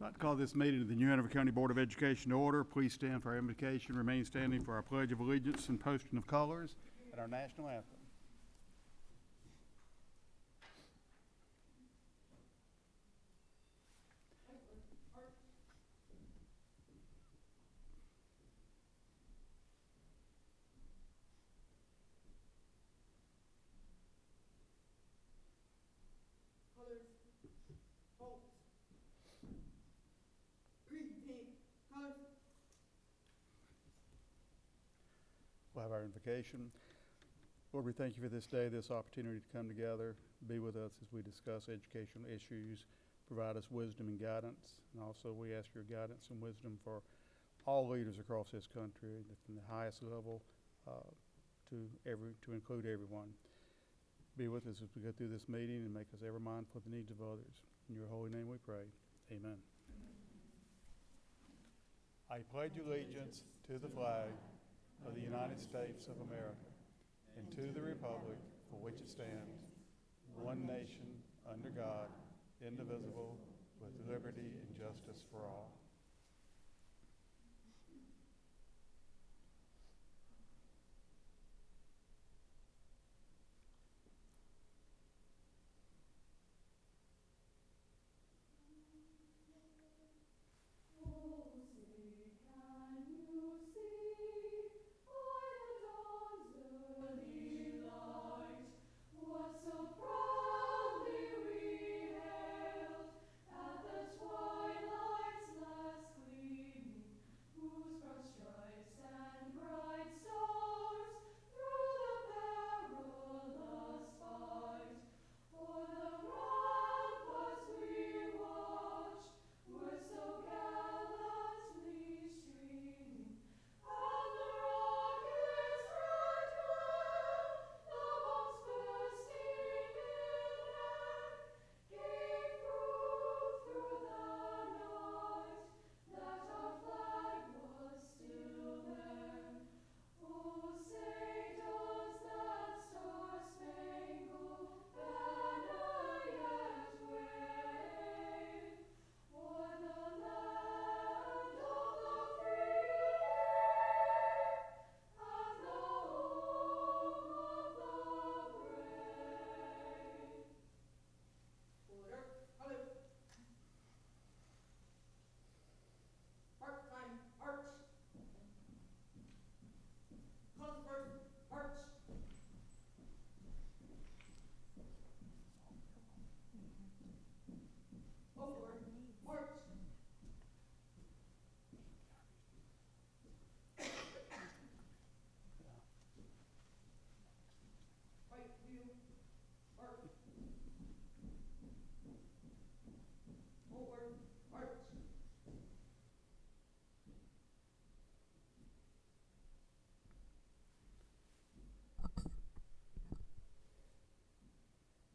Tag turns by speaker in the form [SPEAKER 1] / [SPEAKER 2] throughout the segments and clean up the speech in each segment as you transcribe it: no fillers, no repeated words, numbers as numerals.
[SPEAKER 1] I'd like to call this meeting of the New Hanover County Board of Education to order. Please stand for our invocation, remain standing for our Pledge of Allegiance and posting of colors and our national anthem. We'll have our invocation. Lord, we thank you for this day, this opportunity to come together, be with us as we discuss educational issues, provide us wisdom and guidance. And also we ask your guidance and wisdom for all leaders across this country, from the highest level to include everyone. Be with us as we go through this meeting and make us ever mindful of the needs of others. In your holy name we pray. Amen. I pledge allegiance to the flag of the United States of America and to the republic for which it stands, one nation, under God, indivisible, with liberty and justice for all.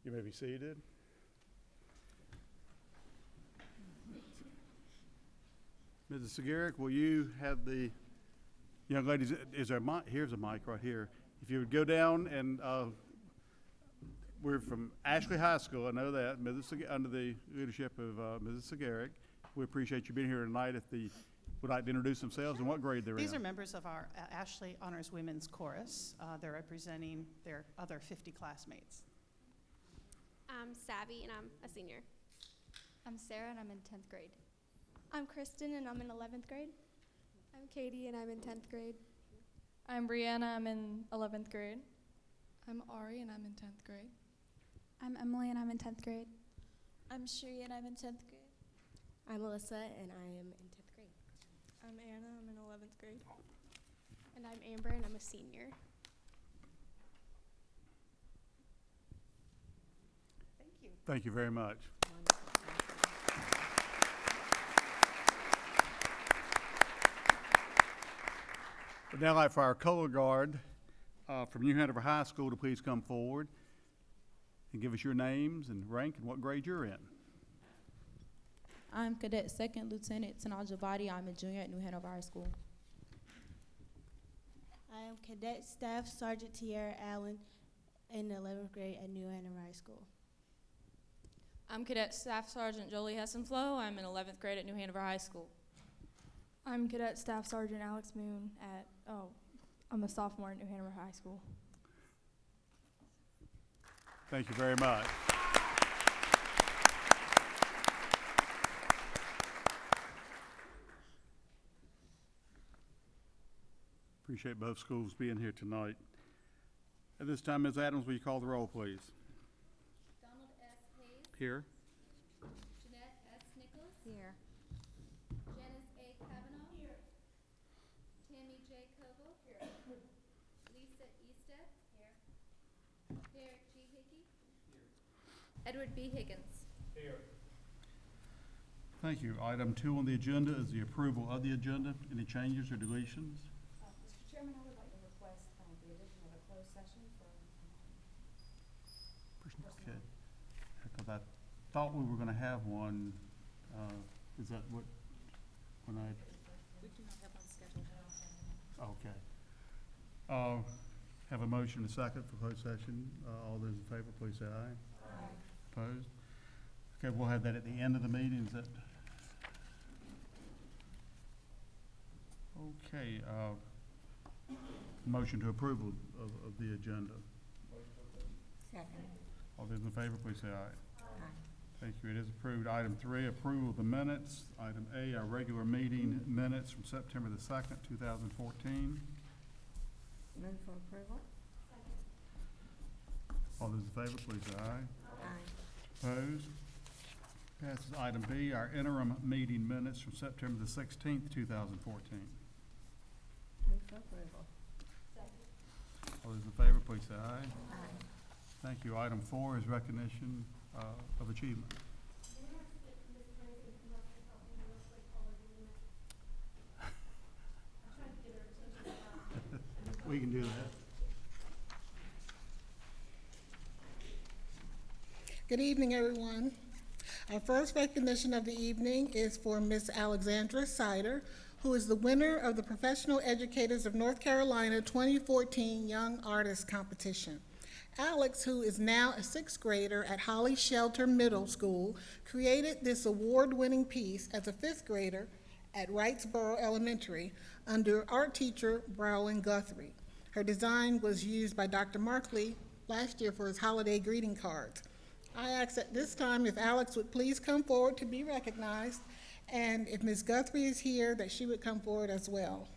[SPEAKER 1] You may be seated. Mrs. Segerick, will you have the young ladies, is there a mic? Here's a mic right here. If you would go down and we're from Ashley High School, I know that, under the leadership of Mrs. Segerick. We appreciate you being here tonight. If the would like to introduce themselves and what grade they're in.
[SPEAKER 2] These are members of our Ashley Honors Women's Chorus. They're representing their other 50 classmates.
[SPEAKER 3] I'm Savvy, and I'm a senior.
[SPEAKER 4] I'm Sarah, and I'm in 10th grade.
[SPEAKER 5] I'm Kristen, and I'm in 11th grade.
[SPEAKER 6] I'm Katie, and I'm in 10th grade.
[SPEAKER 7] I'm Brianna, I'm in 11th grade.
[SPEAKER 8] I'm Ari, and I'm in 10th grade.
[SPEAKER 5] I'm Emily, and I'm in 10th grade.
[SPEAKER 9] I'm Shri, and I'm in 10th grade.
[SPEAKER 10] I'm Alyssa, and I am in 10th grade.
[SPEAKER 11] I'm Anna, I'm in 11th grade.
[SPEAKER 3] And I'm Amber, and I'm a senior.
[SPEAKER 2] Thank you.
[SPEAKER 1] Thank you very much. We'd now like for our color guard from New Hanover High School to please come forward and give us your names and rank and what grade you're in.
[SPEAKER 12] I'm Cadet Second Lieutenant Tanal Javadi. I'm a junior at New Hanover High School.
[SPEAKER 13] I am Cadet Staff Sergeant Tiara Allen in the 11th grade at New Hanover High School.
[SPEAKER 7] I'm Cadet Staff Sergeant Jolie Hessenflow. I'm in 11th grade at New Hanover High School.
[SPEAKER 8] I'm Cadet Staff Sergeant Alex Moon I'm a sophomore at New Hanover High School.
[SPEAKER 1] Thank you very much. Appreciate both schools being here tonight. At this time, Ms. Adams, will you call the roll, please?
[SPEAKER 4] Donald S. Hayes.
[SPEAKER 1] Here.
[SPEAKER 4] Jeanette S. Nichols.
[SPEAKER 10] Here.
[SPEAKER 4] Janice A. Kavanaugh. Here. Tammy J. Koval. Here. Lisa Eastet. Here. Derek G. Hickey. Here. Edward B. Higgins.
[SPEAKER 1] Thank you. Item 2 on the agenda is the approval of the agenda. Any changes or deletions?
[SPEAKER 14] Mr. Chairman, I would like to request the addition of a closed session for
[SPEAKER 1] Okay. Because I thought we were going to have one. Is that what, when I?
[SPEAKER 14] we do not have one scheduled.
[SPEAKER 1] Okay. Have a motion and a second for closed session. All those in favor, please say aye.
[SPEAKER 14] Aye.
[SPEAKER 1] Opposed? Okay, we'll have that at the end of the meeting. Is that? Okay. Motion to approval of the agenda.
[SPEAKER 10] Second.
[SPEAKER 1] All those in favor, please say aye.
[SPEAKER 10] Aye.
[SPEAKER 1] Thank you. It is approved. Item 3, approval of the minutes. Item A, our regular meeting minutes from September the 2nd, 2014.
[SPEAKER 10] Move for approval.
[SPEAKER 1] All those in favor, please say aye.
[SPEAKER 10] Aye.
[SPEAKER 1] Opposed? Passes. Item B, our interim meeting minutes from September the 16th, 2014.
[SPEAKER 10] Move for approval.
[SPEAKER 1] All those in favor, please say aye.
[SPEAKER 10] Aye.
[SPEAKER 1] Thank you. Item 4 is recognition of achievement. We can do that.
[SPEAKER 15] Good evening, everyone. Our first recognition of the evening is for Ms. Alexandra Sider, who is the winner of the Professional Educators of North Carolina 2014 Young Artist Competition. Alex, who is now a 6th grader at Holly Shelter Middle School, created this award-winning piece as a 5th grader at Wrightsboro Elementary under art teacher Browlin Guthrie. Her design was used by Dr. Markley last year for his holiday greeting cards. I ask at this time if Alex would please come forward to be recognized, and if Ms. Guthrie is here, that she would come forward as well.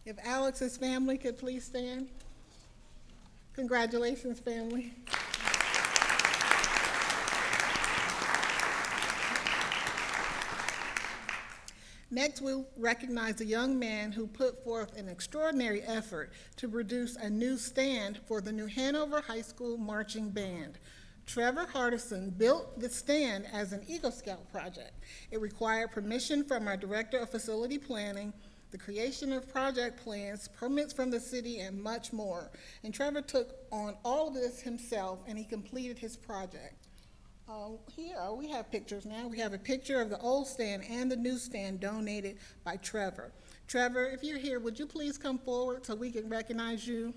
[SPEAKER 15] If Alex's family could please stand. Congratulations, family. Next, we'll recognize a young man who put forth an extraordinary effort to produce a new stand for the New Hanover High School Marching Band. Trevor Hardison built the stand as an Eagle Scout project. It required permission from our Director of Facility Planning, the creation of project plans, permits from the city, and much more. And Trevor took on all of this himself, and he completed his project. Here, we have pictures now. We have a picture of the old stand and the new stand donated by Trevor. Trevor, if you're here, would you please come forward so we can recognize you?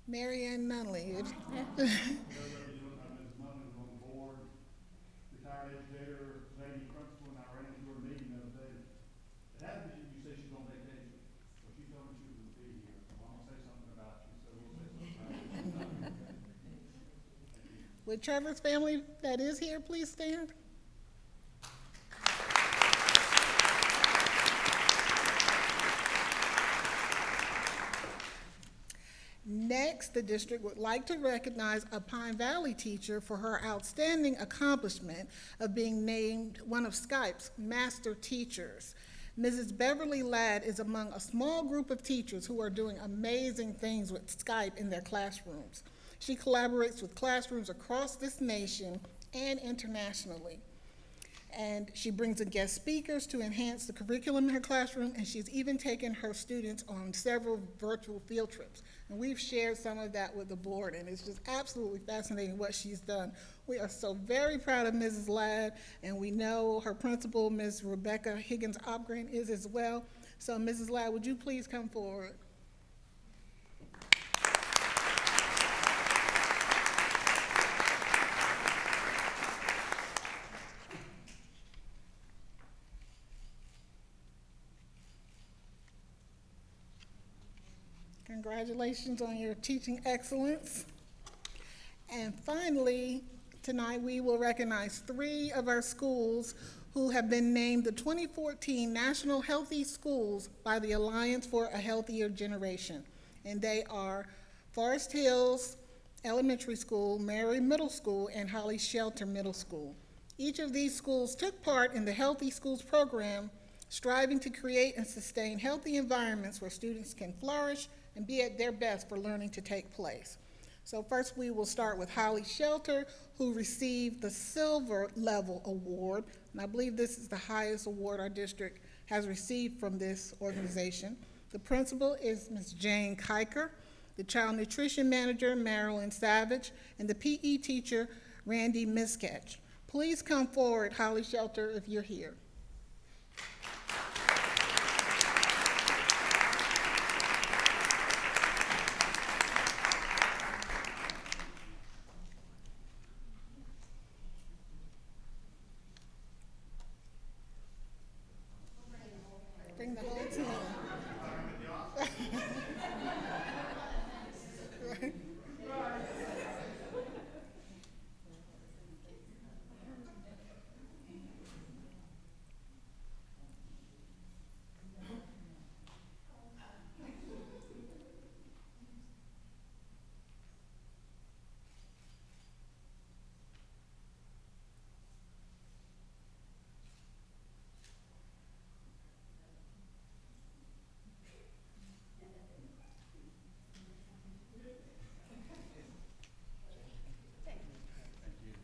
[SPEAKER 15] Mary Ann Nunley.
[SPEAKER 1] Retired educator, lady principal, and I ran into her meeting the other day. It happened that you say she's on vacation, so she told me she was going to be here. So I'm going to say something about you, so we'll say something about you.
[SPEAKER 15] Would Trevor's family that is here please stand? Next, the district would like to recognize a Pine Valley teacher for her outstanding accomplishment of being named one of Skype's master teachers. Mrs. Beverly Ladd is among a small group of teachers who are doing amazing things with Skype in their classrooms. She collaborates with classrooms across this nation and internationally. And she brings in guest speakers to enhance the curriculum in her classroom, and she's even taken her students on several virtual field trips. And we've shared some of that with the board, and it's just absolutely fascinating what she's done. We are so very proud of Mrs. Ladd, and we know her principal, Ms. Rebecca Higgins-Opgren, is as well. So Mrs. Ladd, would you please come forward? Congratulations on your teaching excellence. And finally, tonight we will recognize 3 of our schools who have been named the 2014 National Healthy Schools by the Alliance for a Healthier Generation. And they are Forest Hills Elementary School, Mary Middle School, and Holly Shelter Middle School. Each of these schools took part in the Healthy Schools program, striving to create and sustain healthy environments where students can flourish and be at their best for learning to take place. So first we will start with Holly Shelter, who received the Silver Level Award, and I believe this is the highest award our district has received from this organization. The principal is Ms. Jane Kiker, the child nutrition manager, Marilyn Savage, and the PE teacher, Randy Misketch. Please come forward, Holly Shelter, if you're here. Bring the whole team.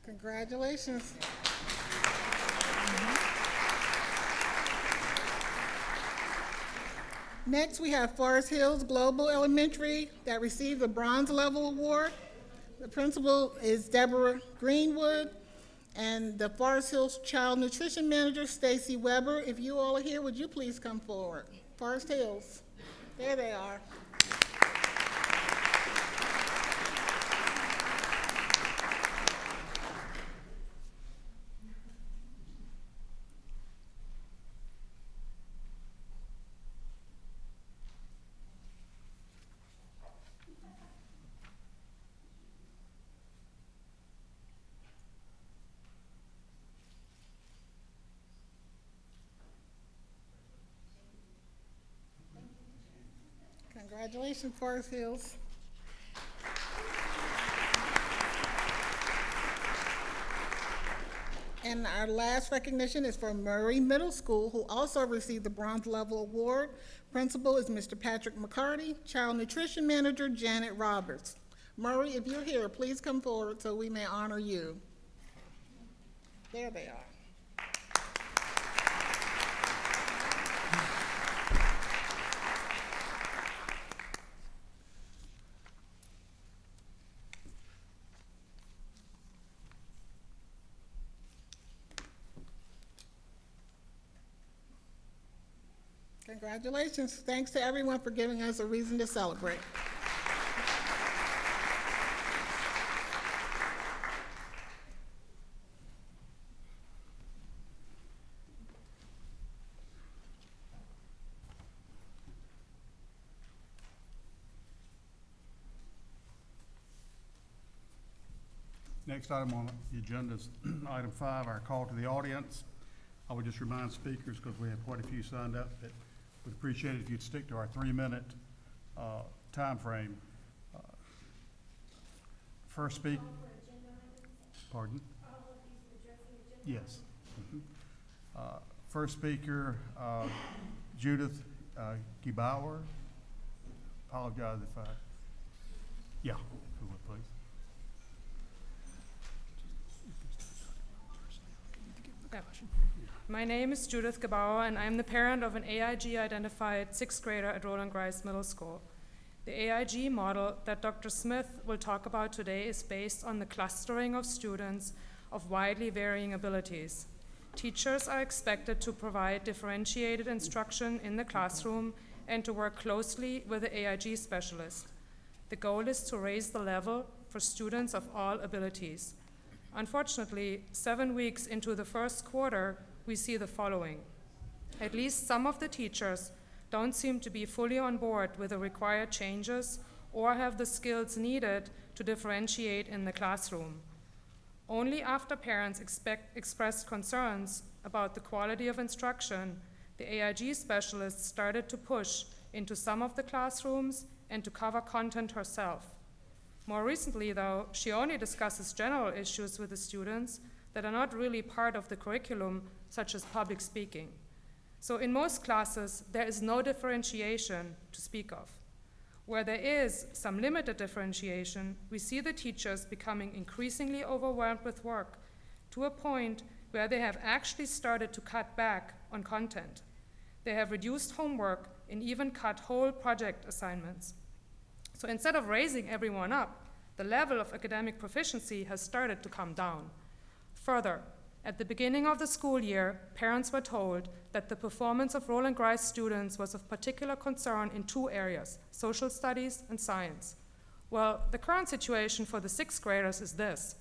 [SPEAKER 15] Congratulations. Next, we have Forest Hills Global Elementary that received the Bronze Level Award. The principal is Deborah Greenwood, and the Forest Hills Child Nutrition Manager, Stacy Weber. If you all are here, would you please come forward? Forest Hills. There they are. Congratulations, Forest Hills. And our last recognition is for Murray Middle School, who also received the Bronze Level Award. Principal is Mr. Patrick McCarty, Child Nutrition Manager, Janet Roberts. Murray, if you're here, please come forward so we may honor you. There they are. Congratulations. Thanks to everyone for giving us a reason to celebrate.
[SPEAKER 1] Next item on the agenda is item 5, our call to the audience. I would just remind speakers, because we have quite a few signed up, that we'd appreciate it if you'd stick to our 3-minute time frame. First speak. Pardon? Yes. First speaker, Judith Gebauer. Apologize if I, yeah, if you would please.
[SPEAKER 16] My name is Judith Gebauer, and I'm the parent of an AIG-identified 6th grader at Roland Grice Middle School. The AIG model that Dr. Smith will talk about today is based on the clustering of students of widely varying abilities. Teachers are expected to provide differentiated instruction in the classroom and to work closely with the AIG specialist. The goal is to raise the level for students of all abilities. Unfortunately, 7 weeks into the first quarter, we see the following. At least some of the teachers don't seem to be fully on board with the required changes or have the skills needed to differentiate in the classroom. Only after parents expressed concerns about the quality of instruction, the AIG specialist started to push into some of the classrooms and to cover content herself. More recently, though, she only discusses general issues with the students that are not really part of the curriculum, such as public speaking. So in most classes, there is no differentiation to speak of. Where there is some limited differentiation, we see the teachers becoming increasingly overwhelmed with work to a point where they have actually started to cut back on content. They have reduced homework and even cut whole project assignments. So instead of raising everyone up, the level of academic proficiency has started to come down. Further, at the beginning of the school year, parents were told that the performance of Roland Grice students was of particular concern in 2 areas, social studies and science. Well, the current situation for the 6th graders is this.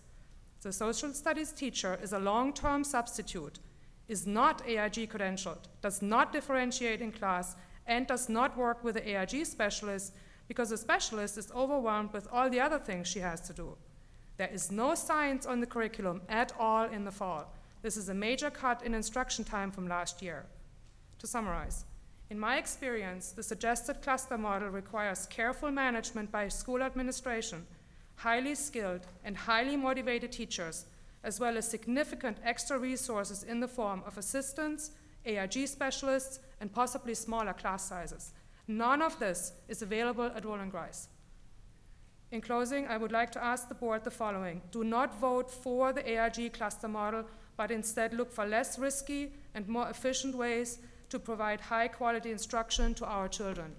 [SPEAKER 16] The social studies teacher is a long-term substitute, is not AIG credentialed, does not differentiate in class, and does not work with the AIG specialist because the specialist is overwhelmed with all the other things she has to do. There is no science on the curriculum at all in the fall. This is a major cut in instruction time from last year. To summarize, in my experience, the suggested cluster model requires careful management by school administration, highly skilled and highly motivated teachers, as well as significant extra resources in the form of assistants, AIG specialists, and possibly smaller class sizes. None of this is available at Roland Grice. In closing, I would like to ask the board the following. Do not vote for the AIG cluster model, but instead look for less risky and more efficient ways to provide high-quality instruction to our children.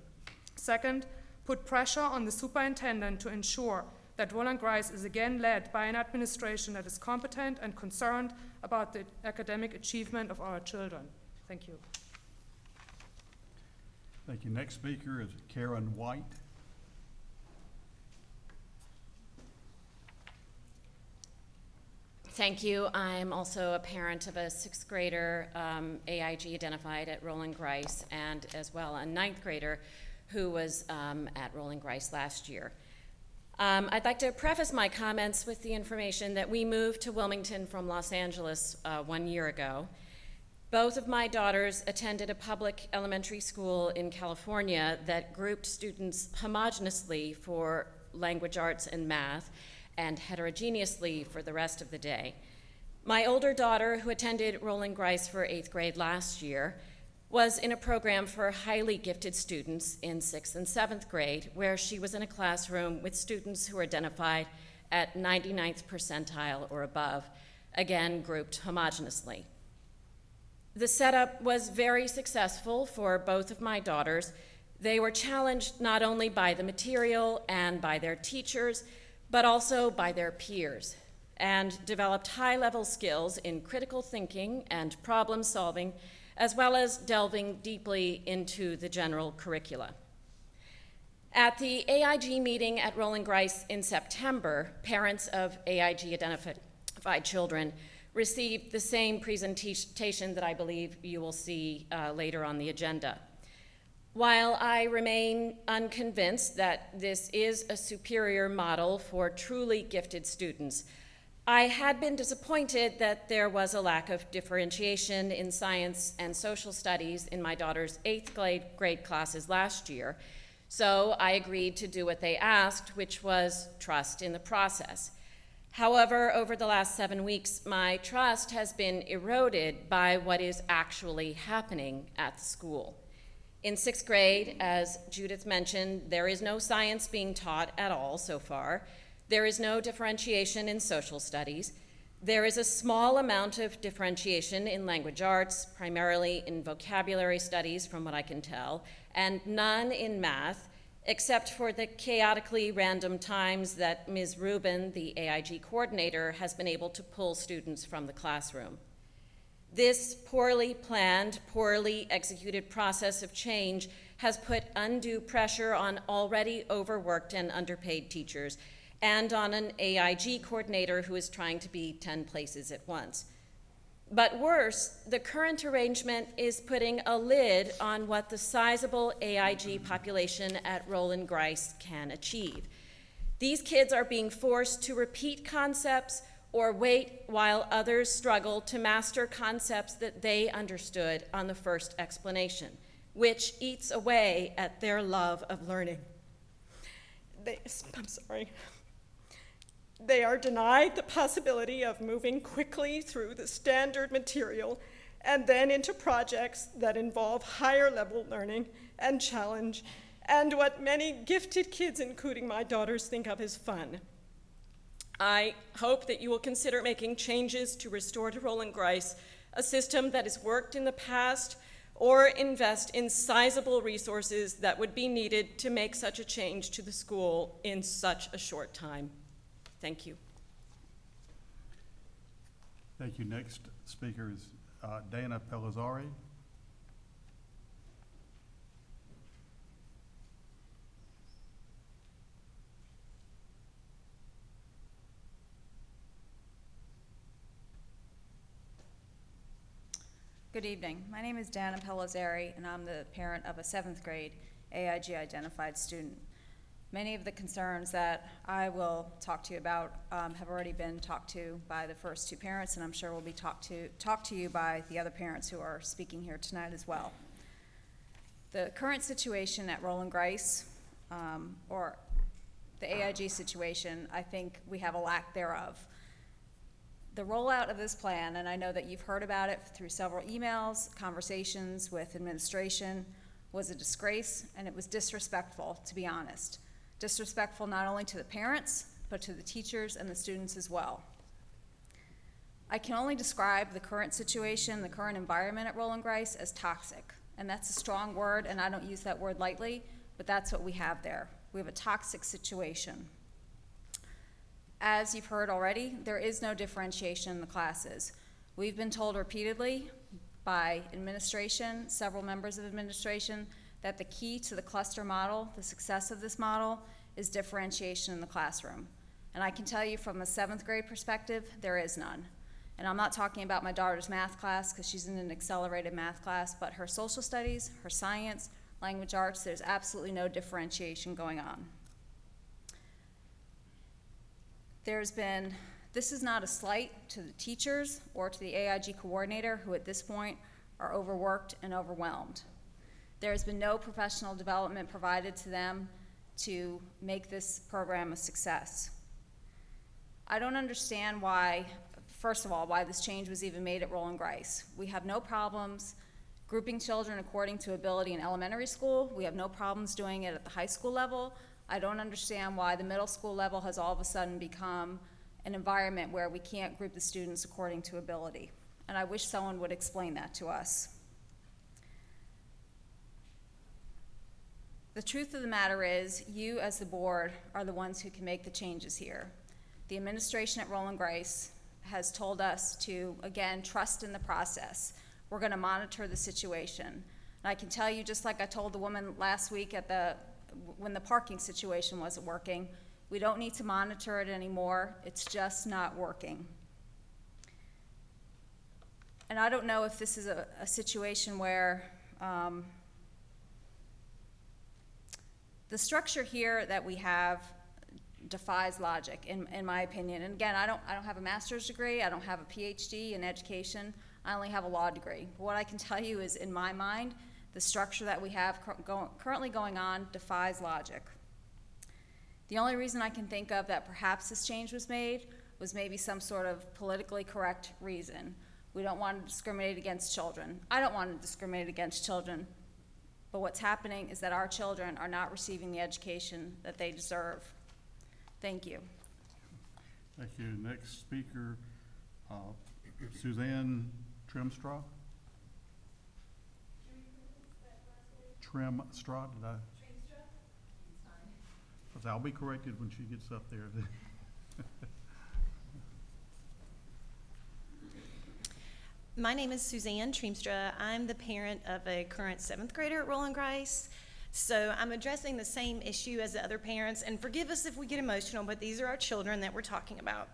[SPEAKER 16] Second, put pressure on the superintendent to ensure that Roland Grice is again led by an administration that is competent and concerned about the academic achievement of our children. Thank you.
[SPEAKER 1] Thank you. Next speaker is Karen White.
[SPEAKER 17] Thank you. I'm also a parent of a 6th grader, AIG identified at Roland Grice, and as well a 9th grader who was at Roland Grice last year. I'd like to preface my comments with the information that we moved to Wilmington from Los Angeles 1 year ago. Both of my daughters attended a public elementary school in California that grouped students homogeneously for language arts and math, and heterogeneously for the rest of the day. My older daughter, who attended Roland Grice for 8th grade last year, was in a program for highly gifted students in 6th and 7th grade, where she was in a classroom with students who were identified at 99th percentile or above, again grouped homogenously. The setup was very successful for both of my daughters. They were challenged not only by the material and by their teachers, but also by their peers, and developed high-level skills in critical thinking and problem solving, as well as delving deeply into the general curricula. At the AIG meeting at Roland Grice in September, parents of AIG-identified children received the same presentation that I believe you will see later on the agenda. While I remain unconvinced that this is a superior model for truly gifted students, I had been disappointed that there was a lack of differentiation in science and social studies in my daughter's 8th grade classes last year. So I agreed to do what they asked, which was trust in the process. However, over the last 7 weeks, my trust has been eroded by what is actually happening at the school. In 6th grade, as Judith mentioned, there is no science being taught at all so far. There is no differentiation in social studies. There is a small amount of differentiation in language arts, primarily in vocabulary studies, from what I can tell, and none in math, except for the chaotically random times that Ms. Rubin, the AIG coordinator, has been able to pull students from the classroom. This poorly planned, poorly executed process of change has put undue pressure on already overworked and underpaid teachers, and on an AIG coordinator who is trying to be 10 places at once. But worse, the current arrangement is putting a lid on what the sizable AIG population at Roland Grice can achieve. These kids are being forced to repeat concepts or wait while others struggle to master concepts that they understood on the first explanation, which eats away at their love of learning. They are denied the possibility of moving quickly through the standard material and then into projects that involve higher level learning and challenge and what many gifted kids, including my daughters, think of as fun. I hope that you will consider making changes to restore to Roland Grice a system that has worked in the past, or invest in sizable resources that would be needed to make such a change to the school in such a short time. Thank you.
[SPEAKER 1] Thank you. Next speaker is Dana Pellizzari.
[SPEAKER 18] Good evening. My name is Dana Pellizzari, and I'm the parent of a 7th grade AIG identified student. Many of the concerns that I will talk to you about have already been talked to by the first two parents, and I'm sure will be talked to you by the other parents who are speaking here tonight as well. The current situation at Roland Grice, or the AIG situation, I think we have a lack thereof. The rollout of this plan, and I know that you've heard about it through several emails, conversations with administration, was a disgrace, and it was disrespectful, to be honest. Disrespectful not only to the parents, but to the teachers and the students as well. I can only describe the current situation, the current environment at Roland Grice as toxic. And that's a strong word, and I don't use that word lightly, but that's what we have there. We have a toxic situation. As you've heard already, there is no differentiation in the classes. We've been told repeatedly by administration, several members of administration, that the key to the cluster model, the success of this model, is differentiation in the classroom. And I can tell you from a 7th grade perspective, there is none. And I'm not talking about my daughter's math class because she's in an accelerated math class, but her social studies, her science, language arts, there's absolutely no differentiation going on. This is not a slight to the teachers or to the AIG coordinator who at this point are overworked and overwhelmed. There has been no professional development provided to them to make this program a success. I don't understand why, first of all, why this change was even made at Roland Grice. We have no problems grouping children according to ability in elementary school. We have no problems doing it at the high school level. I don't understand why the middle school level has all of a sudden become an environment where we can't group the students according to ability. And I wish someone would explain that to us. The truth of the matter is, you as the board are the ones who can make the changes here. The administration at Roland Grice has told us to, again, trust in the process. We're going to monitor the situation. And I can tell you, just like I told the woman last week when the parking situation wasn't working, we don't need to monitor it anymore. It's just not working. And I don't know if this is a situation where the structure here that we have defies logic, in my opinion. And again, I don't have a master's degree. I don't have a PhD in education. I only have a law degree. But what I can tell you is, in my mind, The structure that we have currently going on defies logic. The only reason I can think of that perhaps this change was made was maybe some sort of politically correct reason. We don't want to discriminate against children. I don't want to discriminate against children. But what's happening is that our children are not receiving the education that they deserve. Thank you.
[SPEAKER 1] Thank you. Next speaker, Suzanne Trimstraw. Trimstraw, did I? I'll be corrected when she gets up there.
[SPEAKER 19] My name is Suzanne Trimstra. I'm the parent of a current 7th grader at Roland Grice. So I'm addressing the same issue as the other parents, and forgive us if we get emotional, but these are our children that we're talking about.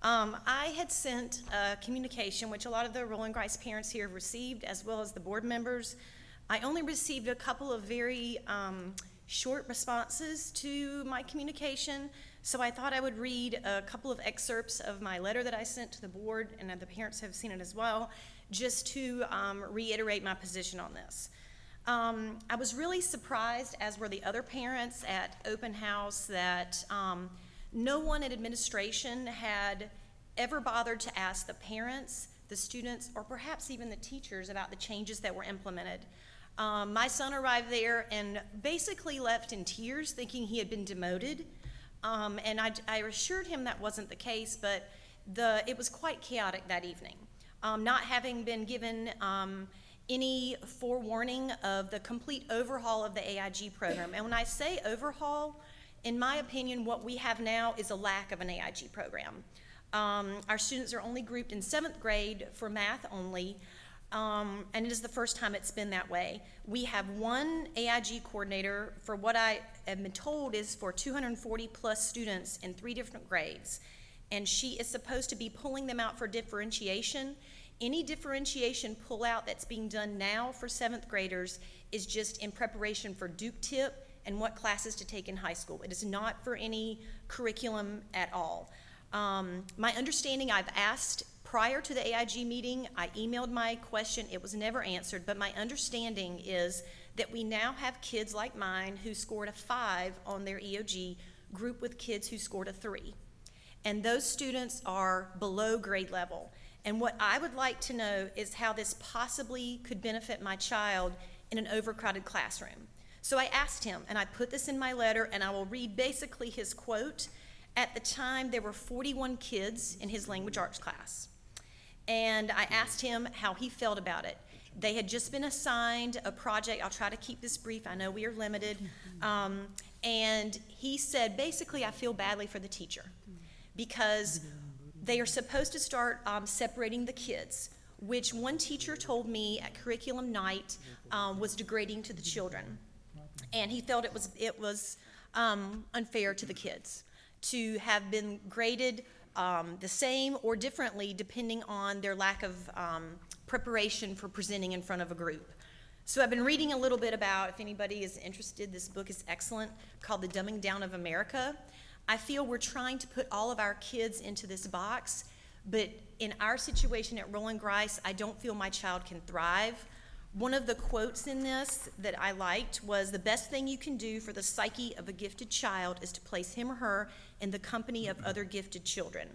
[SPEAKER 19] I had sent a communication, which a lot of the Roland Grice parents here have received, as well as the board members. I only received a couple of very short responses to my communication, so I thought I would read a couple of excerpts of my letter that I sent to the board, and the parents have seen it as well, just to reiterate my position on this. I was really surprised, as were the other parents at open house, that no one at administration had ever bothered to ask the parents, the students, or perhaps even the teachers about the changes that were implemented. My son arrived there and basically left in tears, thinking he had been demoted. And I assured him that wasn't the case, but it was quite chaotic that evening. Not having been given any forewarning of the complete overhaul of the AIG program. And when I say overhaul, in my opinion, what we have now is a lack of an AIG program. Our students are only grouped in 7th grade for math only, and it is the first time it's been that way. We have one AIG coordinator for what I have been told is for 240 plus students in 3 different grades, and she is supposed to be pulling them out for differentiation. Any differentiation pull-out that's being done now for 7th graders is just in preparation for Duke Tip and what classes to take in high school. It is not for any curriculum at all. My understanding, I've asked prior to the AIG meeting, I emailed my question, it was never answered, but my understanding is that we now have kids like mine who scored a 5 on their EOG grouped with kids who scored a 3. And those students are below grade level. And what I would like to know is how this possibly could benefit my child in an overcrowded classroom. So I asked him, and I put this in my letter, and I will read basically his quote. At the time, there were 41 kids in his language arts class. And I asked him how he felt about it. They had just been assigned a project. I'll try to keep this brief. I know we are limited. And he said, basically, I feel badly for the teacher because they are supposed to start separating the kids, which one teacher told me at curriculum night was degrading to the children. And he felt it was unfair to the kids to have been graded the same or differently depending on their lack of preparation for presenting in front of a group. So I've been reading a little bit about, if anybody is interested, this book is excellent, called The Dumbing Down of America. I feel we're trying to put all of our kids into this box, but in our situation at Roland Grice, I don't feel my child can thrive. One of the quotes in this that I liked was, the best thing you can do for the psyche of a gifted child is to place him or her in the company of other gifted children.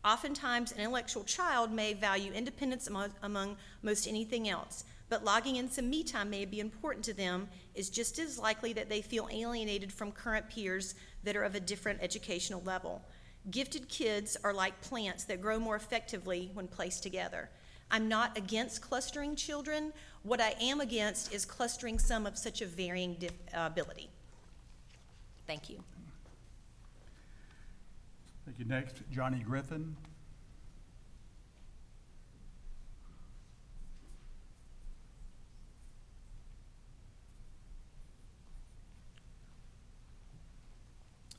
[SPEAKER 19] Oftentimes, an intellectual child may value independence among most anything else, but logging in some me time may be important to them is just as likely that they feel alienated from current peers that are of a different educational level. Gifted kids are like plants that grow more effectively when placed together. I'm not against clustering children. What I am against is clustering some of such a varying ability. Thank you.
[SPEAKER 1] Thank you. Next, Johnny Griffin.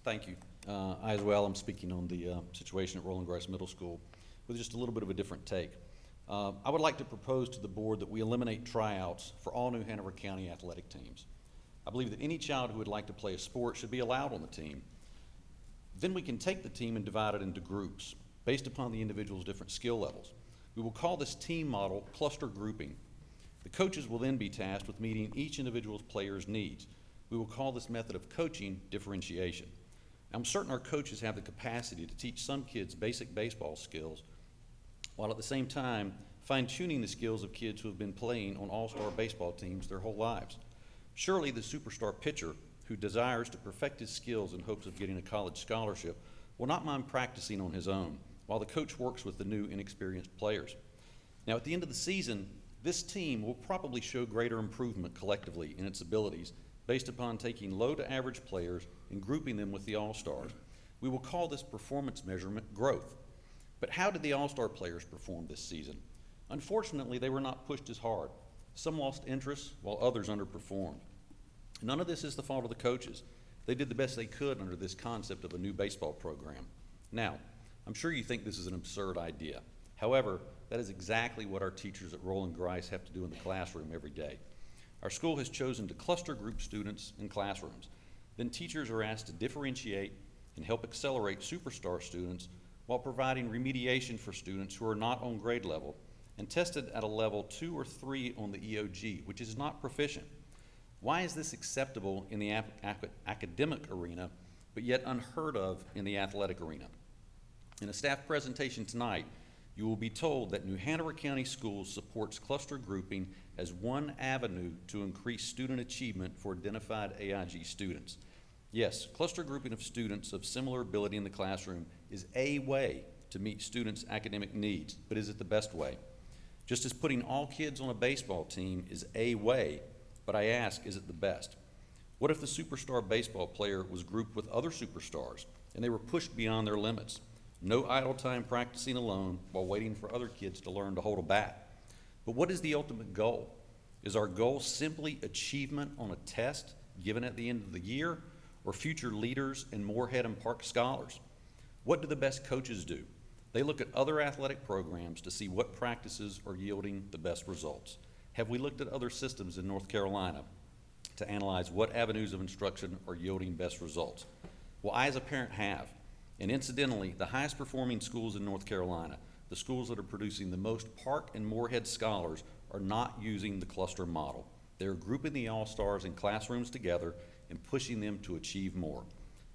[SPEAKER 20] Thank you. I as well am speaking on the situation at Roland Grice Middle School with just a little bit of a different take. I would like to propose to the board that we eliminate tryouts for all New Hanover County athletic teams. I believe that any child who would like to play a sport should be allowed on the team. Then we can take the team and divide it into groups based upon the individual's different skill levels. We will call this team model cluster grouping. The coaches will then be tasked with meeting each individual player's needs. We will call this method of coaching differentiation. I'm certain our coaches have the capacity to teach some kids basic baseball skills, while at the same time fine-tuning the skills of kids who have been playing on all-star baseball teams their whole lives. Surely the superstar pitcher who desires to perfect his skills in hopes of getting a college scholarship will not mind practicing on his own, while the coach works with the new inexperienced players. Now, at the end of the season, this team will probably show greater improvement collectively in its abilities based upon taking low to average players and grouping them with the all-stars. We will call this performance measurement growth. But how did the all-star players perform this season? Unfortunately, they were not pushed as hard. Some lost interest while others underperformed. None of this is the fault of the coaches. They did the best they could under this concept of a new baseball program. Now, I'm sure you think this is an absurd idea. However, that is exactly what our teachers at Roland Grice have to do in the classroom every day. Our school has chosen to cluster group students in classrooms. Then teachers are asked to differentiate and help accelerate superstar students while providing remediation for students who are not on grade level and tested at a level 2 or 3 on the EOG, which is not proficient. Why is this acceptable in the academic arena, but yet unheard of in the athletic arena? In a staff presentation tonight, you will be told that New Hanover County Schools supports cluster grouping as one avenue to increase student achievement for identified AIG students. Yes, cluster grouping of students of similar ability in the classroom is a way to meet students' academic needs, but is it the best way? Just as putting all kids on a baseball team is a way, but I ask, is it the best? What if the superstar baseball player was grouped with other superstars and they were pushed beyond their limits? No idle time practicing alone while waiting for other kids to learn to hold a bat. But what is the ultimate goal? Is our goal simply achievement on a test given at the end of the year, or future leaders and Moorhead and Park scholars? What do the best coaches do? They look at other athletic programs to see what practices are yielding the best results. Have we looked at other systems in North Carolina to analyze what avenues of instruction are yielding best results? Well, I as a parent have. And incidentally, the highest performing schools in North Carolina, the schools that are producing the most Park and Moorhead scholars, are not using the cluster model. They're grouping the all-stars in classrooms together and pushing them to achieve more.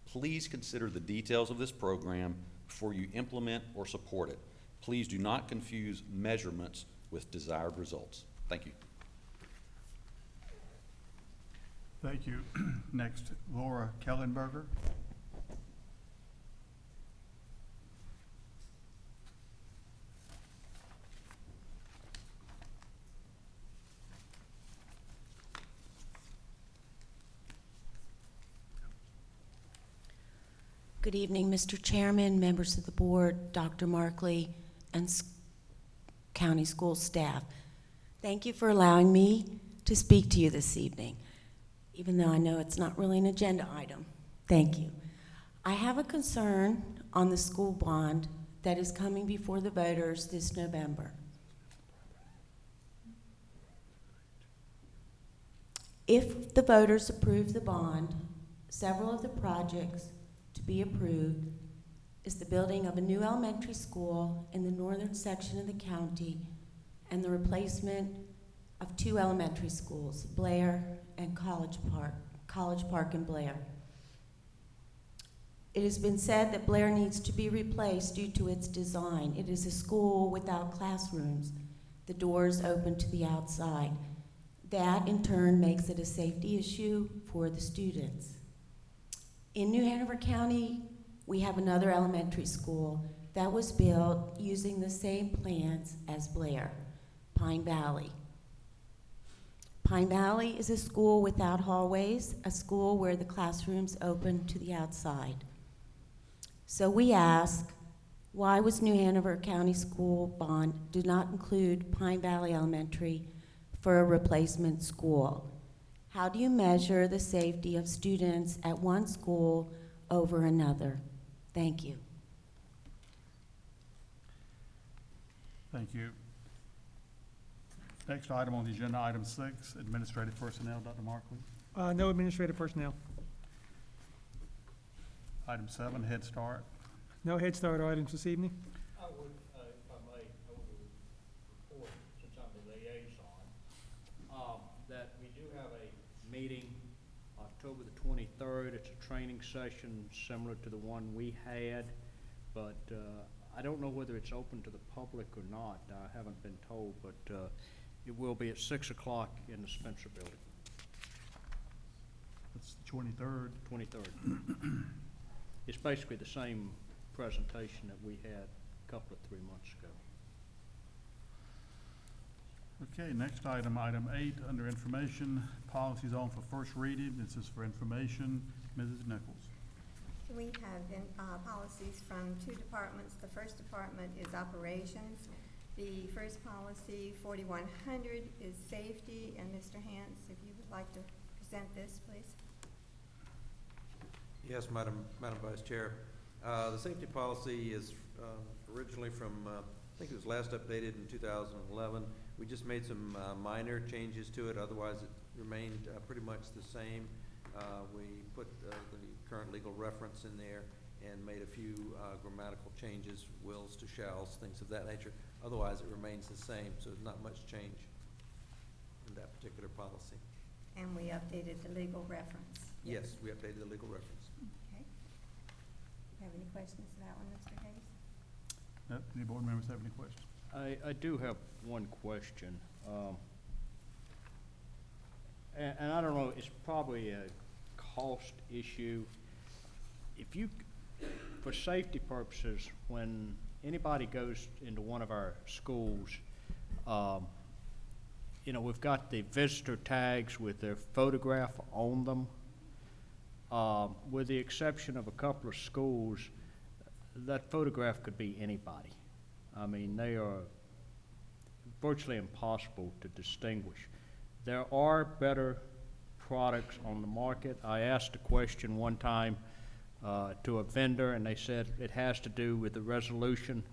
[SPEAKER 20] Please consider the details of this program before you implement or support it. Please do not confuse measurements with desired results. Thank you.
[SPEAKER 1] Thank you. Next, Laura Kellenberger.
[SPEAKER 21] Good evening, Mr. Chairman, members of the board, Dr. Markley, and county school staff. Thank you for allowing me to speak to you this evening, even though I know it's not really an agenda item. Thank you. I have a concern on the school bond that is coming before the voters this November. If the voters approve the bond, several of the projects to be approved is the building of a new elementary school in the northern section of the county and the replacement of 2 elementary schools, Blair and College Park and Blair. It has been said that Blair needs to be replaced due to its design. It is a school without classrooms, the doors open to the outside. That in turn makes it a safety issue for the students. In New Hanover County, we have another elementary school that was built using the same plans as Blair, Pine Valley. Pine Valley is a school without hallways, a school where the classrooms open to the outside. So we ask, why was New Hanover County School bond do not include Pine Valley Elementary for a replacement school? How do you measure the safety of students at one school over another? Thank you.
[SPEAKER 1] Thank you. Next item on the agenda, item 6, administrative personnel. Dr. Markley.
[SPEAKER 22] No administrative personnel.
[SPEAKER 1] Item 7, Head Start.
[SPEAKER 22] No Head Start items this evening.
[SPEAKER 23] I would, if I may, I would report, since I'm the liaison,
[SPEAKER 5] that we do have a meeting October the 23rd. It's a training session similar to the one we had, but I don't know whether it's open to the public or not. I haven't been told, but it will be at 6 o'clock in the Spencer Building.
[SPEAKER 1] That's the 23rd.
[SPEAKER 5] 23rd. It's basically the same presentation that we had a couple of 3 months ago.
[SPEAKER 1] Okay, next item, item 8, under information, policies on for first reading. This is for information. Mrs. Nichols.
[SPEAKER 10] We have policies from 2 departments. The first department is operations. The first policy, 4100, is safety. And Mr. Hance, if you would like to present this, please.
[SPEAKER 6] Yes, Madam Vice Chair. The safety policy is originally from, I think it was last updated in 2011. We just made some minor changes to it. Otherwise, it remained pretty much the same. We put the current legal reference in there and made a few grammatical changes, wills to shalls, things of that nature. Otherwise, it remains the same, so there's not much change in that particular policy.
[SPEAKER 10] And we updated the legal reference.
[SPEAKER 6] Yes, we updated the legal reference.
[SPEAKER 10] Okay. Do you have any questions to that one, Mr. Hayes?
[SPEAKER 1] No, any board members have any questions?
[SPEAKER 5] I do have one question. And I don't know, it's probably a cost issue. If you, for safety purposes, when anybody goes into one of our schools, you know, we've got the visitor tags with their photograph on them. With the exception of a couple of schools, that photograph could be anybody. I mean, they are virtually impossible to distinguish. There are better products on the market. I asked a question one time to a vendor, and they said it has to do with the resolution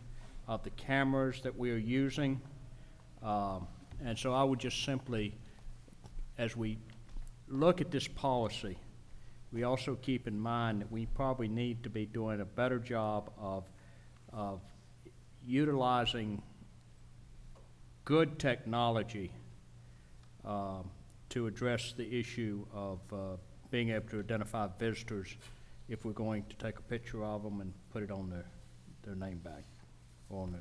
[SPEAKER 5] of the cameras that we are using. And so I would just simply, as we look at this policy, we also keep in mind that we probably need to be doing a better job of utilizing good technology to address the issue of being able to identify visitors if we're going to take a picture of them and put it on their name badge or on the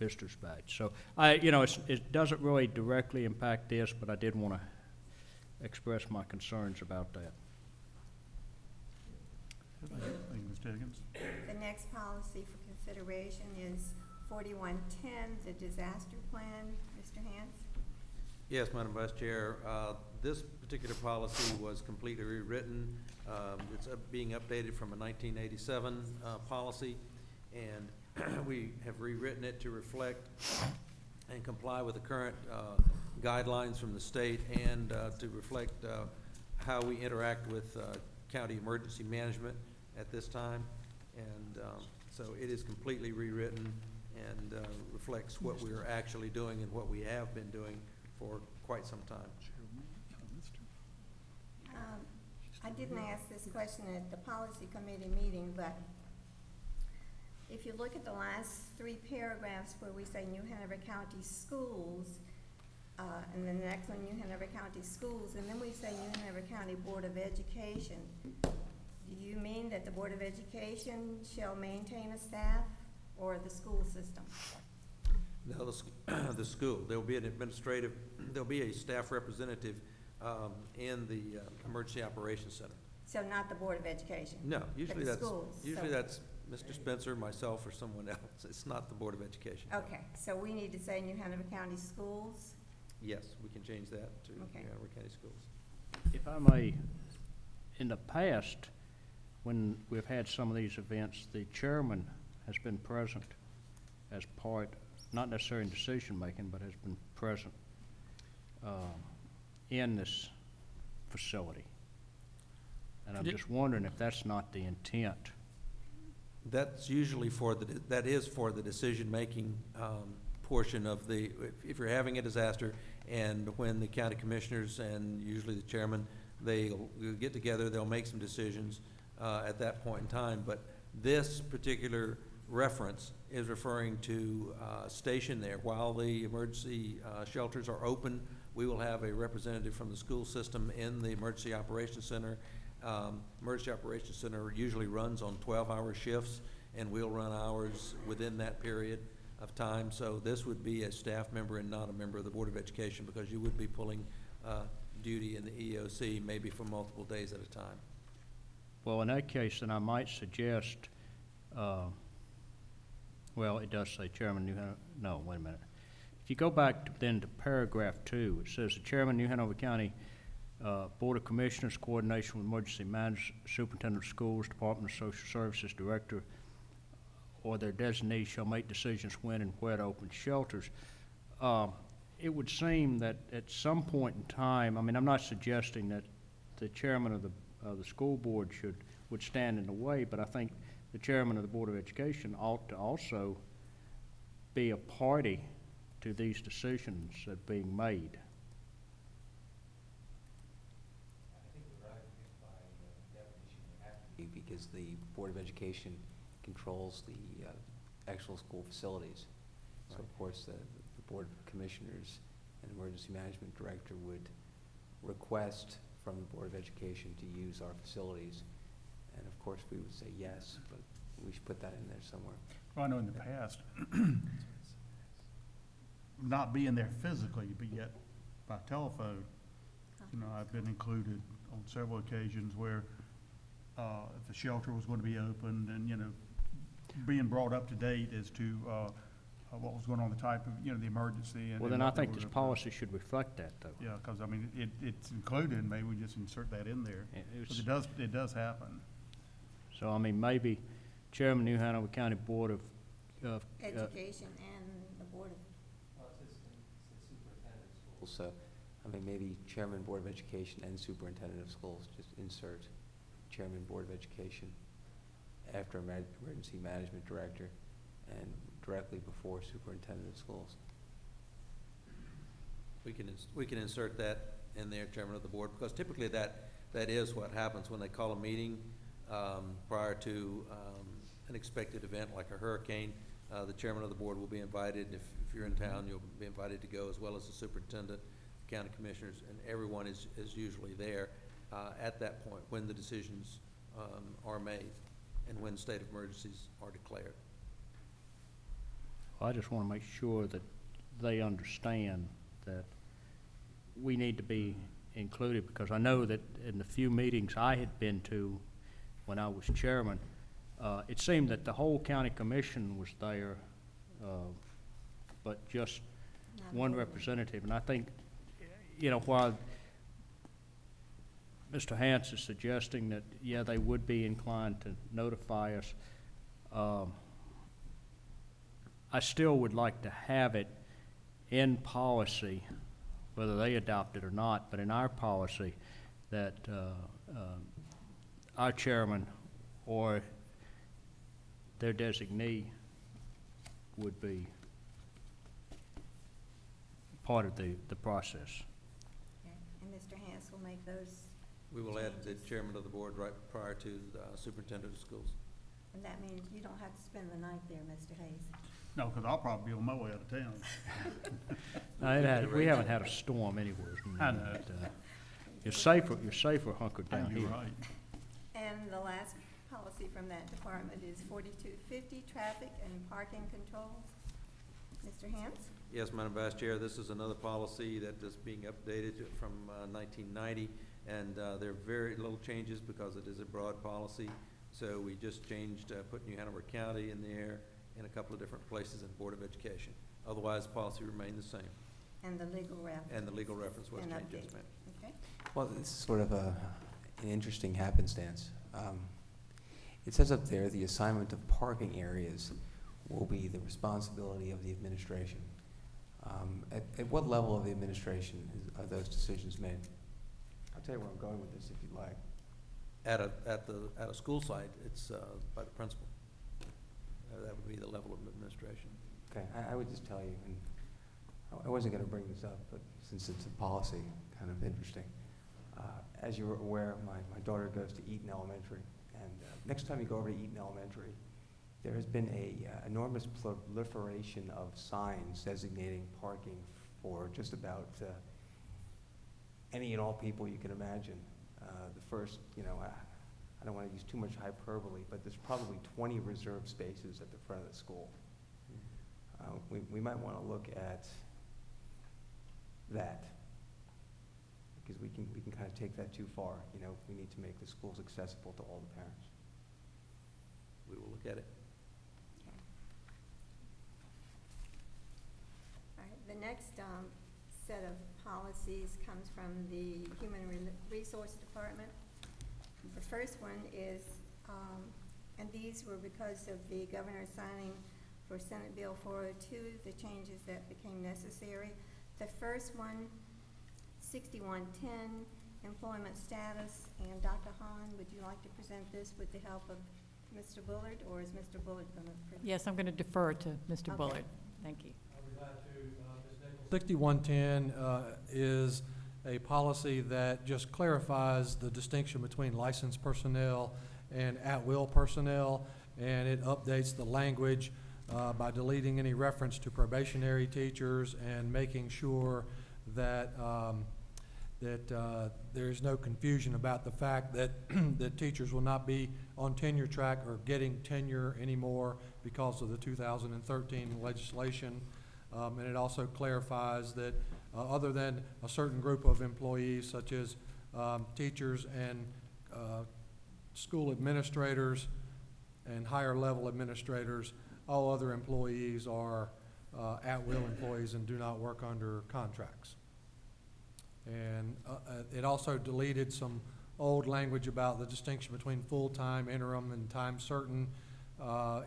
[SPEAKER 5] visitor's badge. So you know, it doesn't really directly impact this, but I did want to express my concerns about that.
[SPEAKER 1] Thank you, Mr. Higgins.
[SPEAKER 10] The next policy for consideration is 4110, the disaster plan. Mr. Hance?
[SPEAKER 6] Yes, Madam Vice Chair. This particular policy was completely rewritten. It's being updated from a 1987 policy, and we have rewritten it to reflect and comply with the current guidelines from the state and to reflect how we interact with county emergency management at this time. And so it is completely rewritten and reflects what we are actually doing and what we have been doing for quite some time.
[SPEAKER 10] I didn't ask this question at the policy committee meeting, but if you look at the last 3 paragraphs where we say New Hanover County Schools, and then the next one, New Hanover County Schools, and then we say New Hanover County Board of Education, do you mean that the Board of Education shall maintain a staff or the school system?
[SPEAKER 6] No, the school. There will be an administrative, there will be a staff representative in the Emergency Operations Center.
[SPEAKER 10] So not the Board of Education?
[SPEAKER 6] No, usually
[SPEAKER 10] but the
[SPEAKER 6] that's
[SPEAKER 10] schools.
[SPEAKER 6] usually that's Mr. Spencer, myself, or someone else. It's not the Board of Education.
[SPEAKER 10] Okay, so we need to say New Hanover County Schools?
[SPEAKER 6] Yes, we can change that to
[SPEAKER 10] Okay.
[SPEAKER 6] New Hanover County Schools.
[SPEAKER 5] If I may, in the past, when we've had some of these events, the chairman has been present as part, not necessarily in decision-making, but has been present in this facility. And I'm just wondering if that's not the intent.
[SPEAKER 6] That's usually for that is for the decision-making portion of the, if you're having a disaster, and when the county commissioners and usually the chairman, they'll get together, they'll make some decisions at that point in time. But this particular reference is referring to station there. While the emergency shelters are open, we will have a representative from the school system in the Emergency Operations Center. Emergency Operations Center usually runs on 12-hour shifts, and we'll run hours within that period of time. So this would be a staff member and not a member of the Board of Education, because you would be pulling duty in the EOC maybe for multiple days at a time.
[SPEAKER 5] Well, in that case, then I might suggest, well, it does say Chairman New Hanover, no, wait a minute. If you go back then to paragraph 2, it says the Chairman, New Hanover County Board of Commissioners, coordination with Emergency Management, Superintendent of Schools, Department of Social Services Director, or their designee shall make decisions when and where to open shelters. It would seem that at some point in time, I mean, I'm not suggesting that the chairman of the school board would stand in the way, but I think the chairman of the Board of Education ought to also be a party to these decisions that are being made.
[SPEAKER 9] Because the Board of Education controls the actual school facilities. So of course the Board of Commissioners and Emergency Management Director would request from the Board of Education to use our facilities. And of course we would say yes, but we should put that in there somewhere.
[SPEAKER 1] Well, I know in the past, not being there physically, but yet by telephone, you know, I've been included on several occasions where if the shelter was going to be opened and, you know, being brought up to date as to what was going on, the type of, you know, the emergency. And
[SPEAKER 5] Well, then I think this policy should reflect that, though.
[SPEAKER 1] Yeah, because I mean, it's included, maybe we just insert that in there.
[SPEAKER 5] It's-
[SPEAKER 1] But it does happen.
[SPEAKER 5] So, I mean, maybe Chairman, New Hanover County Board of
[SPEAKER 10] Education and the Board of.
[SPEAKER 9] Well, it's superintendent of schools. So, I mean, maybe Chairman, Board of Education and Superintendent of Schools, just insert Chairman, Board of Education after Emergency Management Director and directly before Superintendent of Schools.
[SPEAKER 6] We can insert that in there, Chairman of the Board, because typically that is what happens when they call a meeting prior to an expected event like a hurricane. The Chairman of the Board will be invited. If you're in town, you'll be invited to go, as well as the Superintendent, County Commissioners, and everyone is usually there at that point when the decisions are made and when state of emergencies are declared.
[SPEAKER 5] I just want to make sure that they understand that we need to be included, because I know that in the few meetings I had been to when I was chairman, it seemed that the whole county commission was there, but just one representative. And I think, you know, while Mr. Hance is suggesting that, yeah, they would be inclined to notify us, I still would like to have it in policy, whether they adopt it or not, but in our policy, that our chairman or their designee would be part of the process.
[SPEAKER 10] Okay. And Mr. Hance will make those.
[SPEAKER 6] We will add the Chairman of the Board right prior to the Superintendent of Schools.
[SPEAKER 10] And that means you don't have to spend the night there, Mr. Hayes.
[SPEAKER 1] No, because I'll probably be on my way out of town.
[SPEAKER 5] No, we haven't had a storm anywhere.
[SPEAKER 1] I know.
[SPEAKER 5] But, you're safer hunkered down here.
[SPEAKER 1] You're right.
[SPEAKER 10] And the last policy from that department is 4250, traffic and parking controls. Mr. Hance?
[SPEAKER 6] Yes, Madam Vice Chair, this is another policy that is being updated from 1990, and there are very little changes because it is a broad policy. So we just changed, put New Hanover County in there in a couple of different places in Board of Education. Otherwise, the policy remained the same.
[SPEAKER 10] And the legal reference.
[SPEAKER 6] And the legal reference was
[SPEAKER 10] And
[SPEAKER 6] changed, yes,
[SPEAKER 10] updated.
[SPEAKER 6] ma'am.
[SPEAKER 10] Okay.
[SPEAKER 9] Well, this is sort of an interesting happenstance. It says up there, the assignment of parking areas will be the responsibility of the administration. At what level of the administration are those decisions made? I'll tell you where I'm going with this if you'd like.
[SPEAKER 6] At a school site, it's by the principal. That would be the level of administration.
[SPEAKER 9] Okay, I would just tell you, and I wasn't going to bring this up, but since it's a policy, kind of interesting. As you're aware, my daughter goes to Eaton Elementary, and next time you go over to Eaton Elementary, there has been a enormous proliferation of signs designating parking for just about any and all people you can imagine. The first, I don't want to use too much hyperbole, but there's probably 20 reserved spaces at the front of the school. We might want to look at that, because we can kind of take that too far. We need to make the schools accessible to all the parents.
[SPEAKER 6] We will look at it.
[SPEAKER 10] All right, the next set of policies comes from the Human Resource Department. The first one is, and these were because of the governor signing for Senate Bill 402, the changes that became necessary. The first one, 6110, employment status, and Dr. Hahn, would you like to present this with the help of Mr. Bullard, or is Mr. Bullard going to present?
[SPEAKER 3] Yes, I'm going to defer to Mr.
[SPEAKER 10] Okay.
[SPEAKER 3] Bullard. Thank you.
[SPEAKER 11] 6110 is a policy that just clarifies the distinction between licensed personnel and at-will personnel, and it updates the language by deleting any reference to probationary teachers and making sure that there's no confusion about the fact that that teachers will not be on tenure track or getting tenure anymore because of the 2013 legislation. And it also clarifies that other than a certain group of employees, such as teachers and school administrators and higher level administrators, all other employees are at-will employees and do not work under contracts. And it also deleted some old language about the distinction between full-time, interim, and time-certain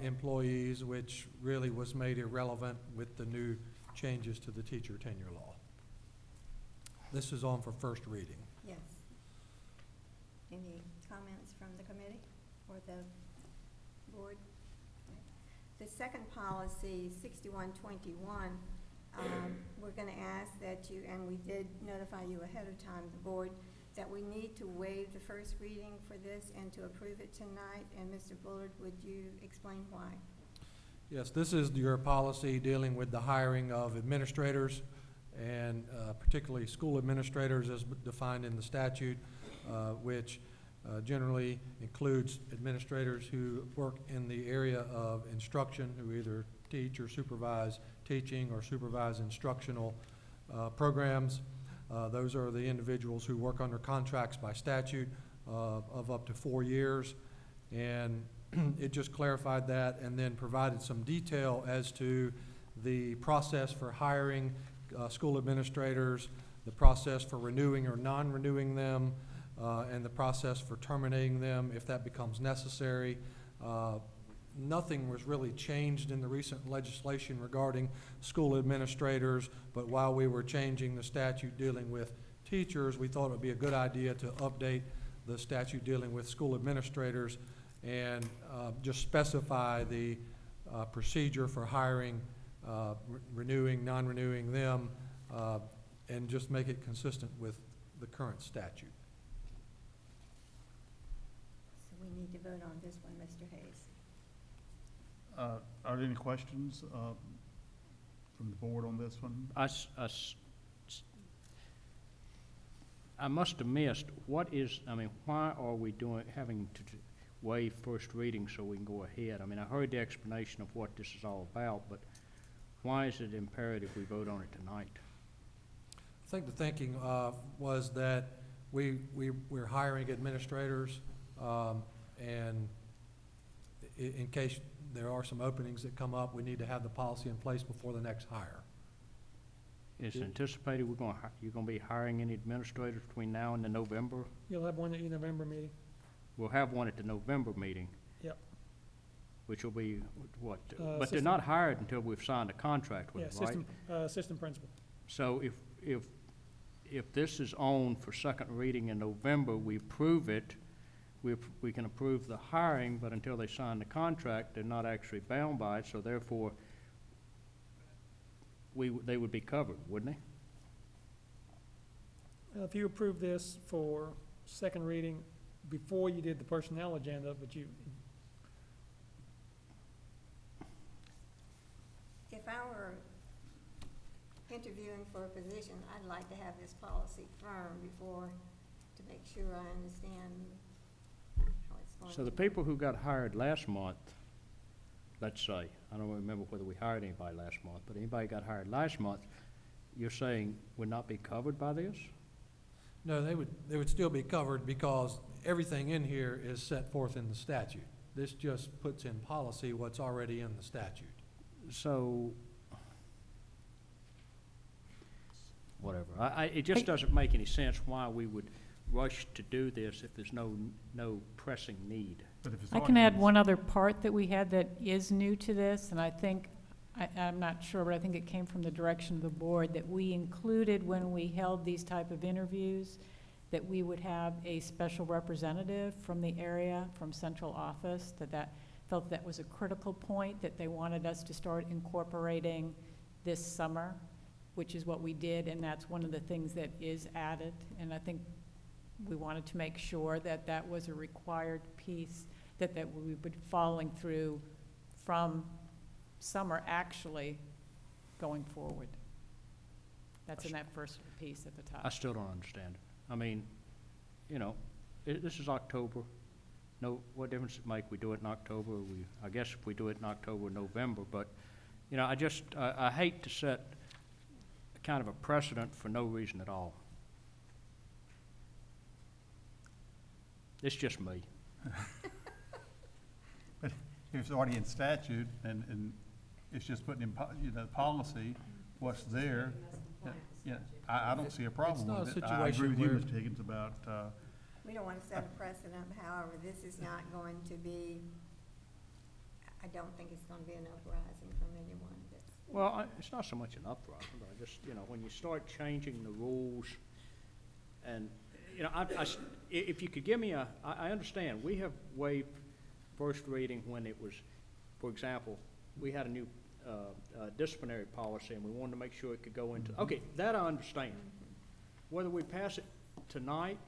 [SPEAKER 11] employees, which really was made irrelevant with the new changes to the teacher tenure law. This is on for first reading.
[SPEAKER 10] Yes. Any comments from the committee or the board? The second policy, 6121, we're going to ask that you, and we did notify you ahead of time, the board, that we need to waive the first reading for this and to approve it tonight. And Mr. Bullard, would you explain why?
[SPEAKER 11] Yes, this is your policy dealing with the hiring of administrators, and particularly school administrators as defined in the statute, which generally includes administrators who work in the area of instruction, who either teach or supervise teaching or supervise instructional programs. Those are the individuals who work under contracts by statute of up to 4 years. And it just clarified that and then provided some detail as to the process for hiring school administrators, the process for renewing or non-renewing them, and the process for terminating them if that becomes necessary. Nothing was really changed in the recent legislation regarding school administrators, but while we were changing the statute dealing with teachers, we thought it would be a good idea to update the statute dealing with school administrators and just specify the procedure for hiring, renewing, non-renewing them, and just make it consistent with the current statute.
[SPEAKER 10] So we need to vote on this one, Mr. Hayes.
[SPEAKER 1] Are there any questions from the board on this one?
[SPEAKER 5] I must have missed, why are we having to waive first reading so we can go ahead? I heard the explanation of what this is all about, but why is it imperative we vote on it tonight?
[SPEAKER 11] I think the thinking was that we're hiring administrators, and in case there are some openings that come up, we need to have the policy in place before the next hire.
[SPEAKER 5] Is it anticipated you're going to be hiring any administrators between now and the November?
[SPEAKER 22] You'll have one at your November meeting.
[SPEAKER 5] We'll have one at the November meeting.
[SPEAKER 22] Yep.
[SPEAKER 5] Which will be what? But they're not hired until we've signed a contract with them, right?
[SPEAKER 22] Assistant principal.
[SPEAKER 5] So if this is on for second reading in November, we approve it, we can approve the hiring, but until they sign the contract, they're not actually bound by it, so therefore, they would be covered, wouldn't they?
[SPEAKER 22] If you approve this for second reading before you did the personnel agenda, but
[SPEAKER 10] I were interviewing for a position, I'd like to have this policy firm before, to make sure I understand how it's going.
[SPEAKER 5] So the people who got hired last month, let's say, I don't remember whether we hired anybody last month, but anybody got hired last month, you're saying would not be covered by this?
[SPEAKER 11] No, they would still be covered because everything in here is set forth in the statute. This just puts in policy what's already in the statute.
[SPEAKER 5] So, whatever. It just doesn't make any sense why we would rush to do this if there's no pressing need.
[SPEAKER 1] But if it's
[SPEAKER 3] I can add
[SPEAKER 1] already-
[SPEAKER 3] one other part that we had that is new to this, and I think, I'm not sure, but I think it came from the direction of the board, that we included when we held these type of interviews, that we would have a special representative from the area, from central office, that felt that was a critical point, that they wanted us to start incorporating this summer, which is what we did, and that's one of the things that is added. And I think we wanted to make sure that that was a required piece, that we would be following through from summer actually going forward. That's in that first piece at the top.
[SPEAKER 5] I still don't understand it. I mean, you know, this is October. No, what difference does it make? We do it in October, I guess if we do it in October or November, but, you know, I hate to set kind of a precedent for no reason at all. It's just me.
[SPEAKER 1] But if it's already in statute and it's just putting in, policy, what's there, yeah, I don't see a problem
[SPEAKER 11] not
[SPEAKER 1] with
[SPEAKER 11] a
[SPEAKER 1] it. I agree with you,
[SPEAKER 11] situation
[SPEAKER 1] Mr. Higgins, about,
[SPEAKER 10] We don't want to set a precedent, however, this is not going to be, I don't think it's going to be an uprising from anyone.
[SPEAKER 5] Well, it's not so much an uprising, but I just, you know, when you start changing the rules, and, you know, if you could give me I understand, we have waived first reading when it was, for example, we had a new disciplinary policy, and we wanted to make sure it could go into, okay, that I understand. Whether we pass it tonight,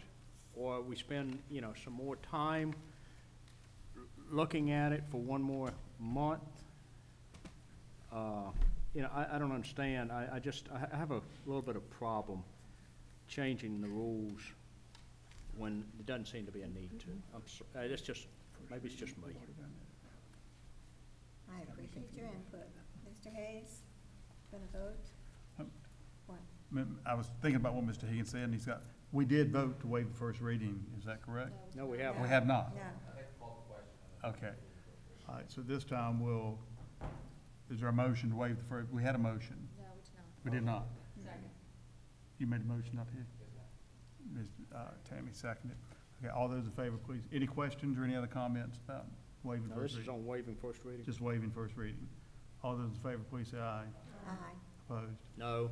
[SPEAKER 5] or we spend, you know, some more time looking at it for one more month, you know, I don't understand. I have a little bit of problem changing the rules when there doesn't seem to be a need to. It's just, maybe it's just me.
[SPEAKER 10] I appreciate your input. Mr. Hayes, gonna vote? What?
[SPEAKER 1] I was thinking about what Mr. Higgins said, and we did vote to waive the first reading, is that correct?
[SPEAKER 5] No, we haven't.
[SPEAKER 1] We have not?
[SPEAKER 10] No.
[SPEAKER 1] Okay. All right, so this time is there a motion to waive the first, we had a motion.
[SPEAKER 4] No, it's not.
[SPEAKER 1] We did not.
[SPEAKER 4] Second.
[SPEAKER 1] You made a motion up here? Ms. Tammy seconded. Okay, all those in favor, please. Any questions or any other comments about waiving
[SPEAKER 5] No,
[SPEAKER 1] first
[SPEAKER 5] this is
[SPEAKER 1] reading?
[SPEAKER 5] on waiving first reading?
[SPEAKER 1] Just waiving first reading. All those in favor, please say aye.
[SPEAKER 10] Aye.
[SPEAKER 1] Opposed?
[SPEAKER 5] No.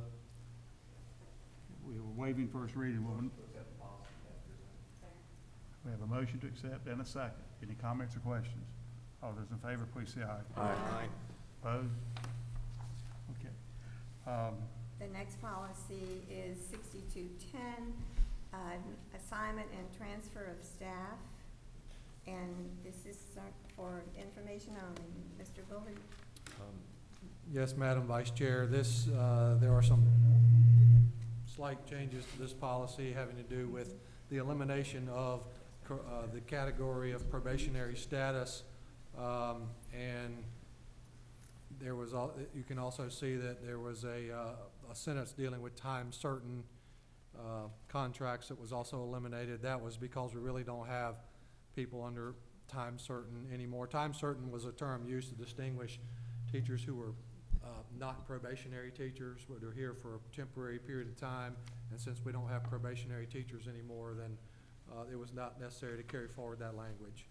[SPEAKER 1] We were waiving first reading. We have a motion to accept and a second. Any comments or questions? All those in favor, please say aye.
[SPEAKER 5] Aye.
[SPEAKER 1] Opposed? Okay.
[SPEAKER 10] The next policy is 6210, assignment and transfer of staff. And this is for information only. Mr. Bullard?
[SPEAKER 11] Yes, Madam Vice Chair, there are some slight changes to this policy having to do with the elimination of the category of probationary status. And there was, you can also see that there was a sentence dealing with time certain contracts that was also eliminated. That was because we really don't have people under time certain anymore. Time certain was a term used to distinguish teachers who were not probationary teachers, but are here for a temporary period of time. And since we don't have probationary teachers anymore, then it was not necessary to carry forward that language.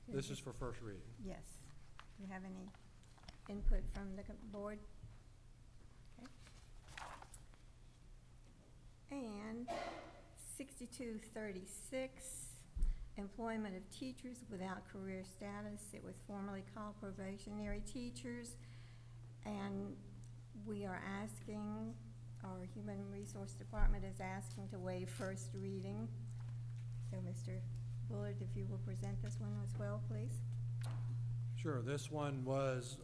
[SPEAKER 11] This is for first reading.
[SPEAKER 10] Yes. Do you have any input from the board? Okay. And 6236, employment of teachers without career status. It was formerly called probationary teachers. And we are asking, our Human Resource Department is asking to waive first reading. So Mr. Bullard, if you will present this one as well, please.
[SPEAKER 11] Sure, this one was